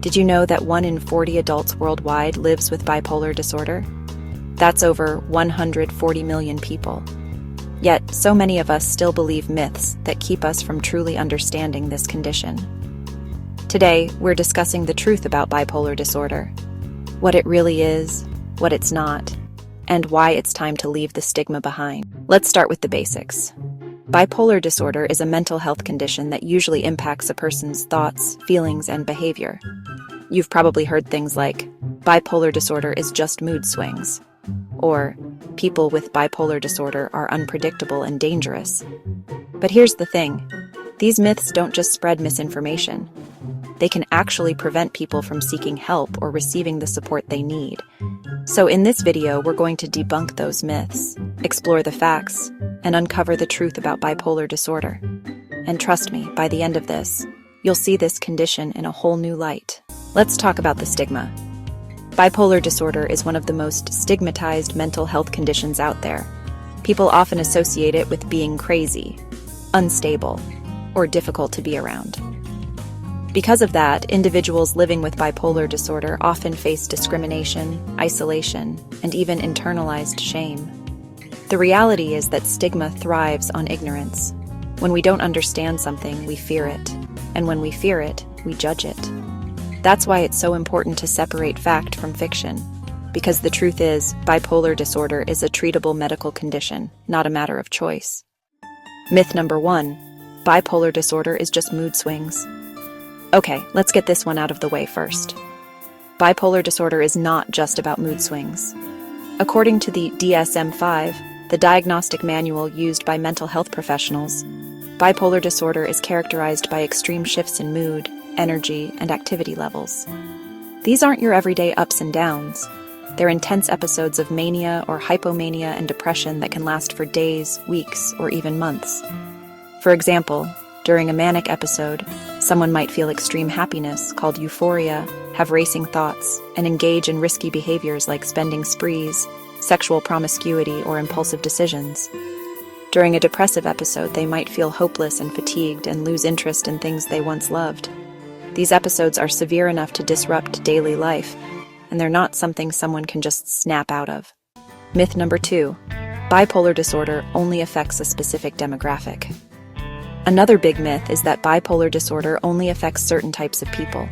Did you know that 1 in 40 adults worldwide lives with bipolar disorder? That's over 140 million people. Yet, so many of us still believe myths that keep us from truly understanding this condition. Today, we're discussing the truth about bipolar disorder, what it really is, what it's not, and why it's time to leave the stigma behind. Let's start with the basics. Bipolar disorder is a mental health condition that usually impacts a person's thoughts, feelings, and behavior. You've probably heard things like, bipolar disorder is just mood swings, or people with bipolar disorder are unpredictable and dangerous. But here's the thing, these myths don't just spread misinformation. They can actually prevent people from seeking help or receiving the support they need. So in this video, we're going to debunk those myths, explore the facts, and uncover the truth about bipolar disorder. And trust me, by the end of this, you'll see this condition in a whole new light. Let's talk about the stigma. Bipolar disorder is one of the most stigmatized mental health conditions out there. People often associate it with being crazy, unstable, or difficult to be around. Because of that, individuals living with bipolar disorder often face discrimination, isolation, and even internalized shame. The reality is that stigma thrives on ignorance. When we don't understand something, we fear it. And when we fear it, we judge it. That's why it's so important to separate fact from fiction. Because the truth is, bipolar disorder is a treatable medical condition, not a matter of choice. Myth number 1, bipolar disorder is just mood swings. Okay, let's get this one out of the way first. Bipolar disorder is not just about mood swings. According to the DSM-5, the diagnostic manual used by mental health professionals, bipolar disorder is characterized by extreme shifts in mood, energy, and activity levels. These aren't your everyday ups and downs. They're intense episodes of mania or hypomania and depression that can last for days, weeks, or even months. For example, during a manic episode, someone might feel extreme happiness, called euphoria, have racing thoughts, and engage in risky behaviors like spending sprees, sexual promiscuity, or impulsive decisions. During a depressive episode, they might feel hopeless and fatigued and lose interest in things they once loved. These episodes are severe enough to disrupt daily life, and they're not something someone can just snap out of. Myth number 2, bipolar disorder only affects a specific demographic. Another big myth is that bipolar disorder only affects certain types of people.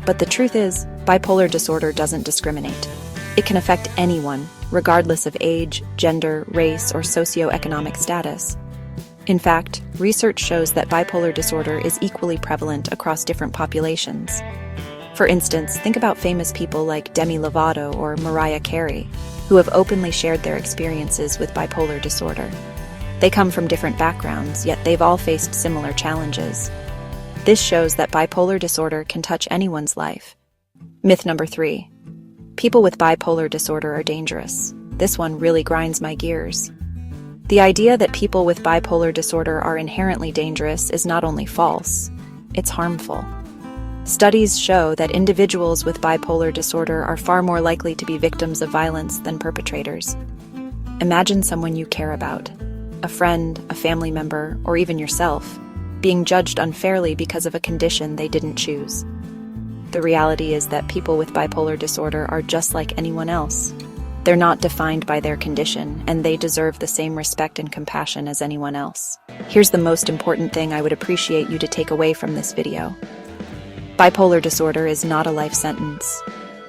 But the truth is, bipolar disorder doesn't discriminate. It can affect anyone, regardless of age, gender, race, or socioeconomic status. In fact, research shows that bipolar disorder is equally prevalent across different populations. For instance, think about famous people like Demi Lovato or Mariah Carey, who have openly shared their experiences with bipolar disorder. They come from different backgrounds, yet they've all faced similar challenges. This shows that bipolar disorder can touch anyone's life. Myth number 3, people with bipolar disorder are dangerous. This one really grinds my gears. The idea that people with bipolar disorder are inherently dangerous is not only false, it's harmful. Studies show that individuals with bipolar disorder are far more likely to be victims of violence than perpetrators. Imagine someone you care about, a friend, a family member, or even yourself, being judged unfairly because of a condition they didn't choose. The reality is that people with bipolar disorder are just like anyone else. They're not defined by their condition, and they deserve the same respect and compassion as anyone else. Here's the most important thing I would appreciate you to take away from this video. Bipolar disorder is not a life sentence.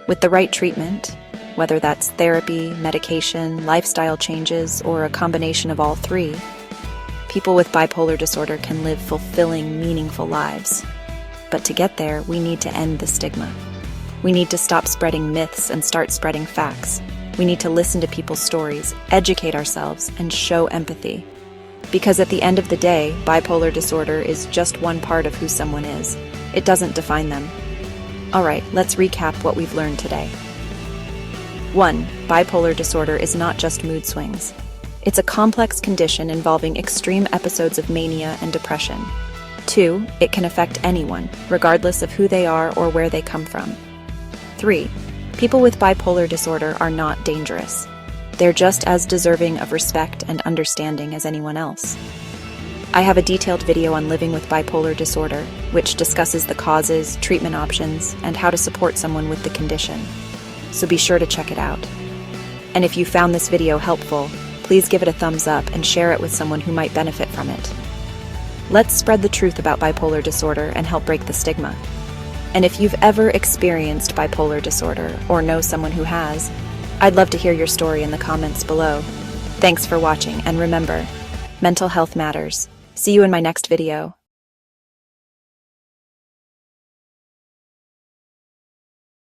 With the right treatment, whether that's therapy, medication, lifestyle changes, or a combination of all three, people with bipolar disorder can live fulfilling, meaningful lives. But to get there, we need to end the stigma. We need to stop spreading myths and start spreading facts. We need to listen to people's stories, educate ourselves, and show empathy. Because at the end of the day, bipolar disorder is just one part of who someone is. It doesn't define them. Alright, let's recap what we've learned today. 1. Bipolar disorder is not just mood swings. It's a complex condition involving extreme episodes of mania and depression. 2. It can affect anyone, regardless of who they are or where they come from. 3. People with bipolar disorder are not dangerous. They're just as deserving of respect and understanding as anyone else. I have a detailed video on living with bipolar disorder, which discusses the causes, treatment options, and how to support someone with the condition. So be sure to check it out. And if you found this video helpful, please give it a thumbs up and share it with someone who might benefit from it. Let's spread the truth about bipolar disorder and help break the stigma. And if you've ever experienced bipolar disorder or know someone who has, I'd love to hear your story in the comments below. Thanks for watching, and remember, mental health matters. See you in my next video.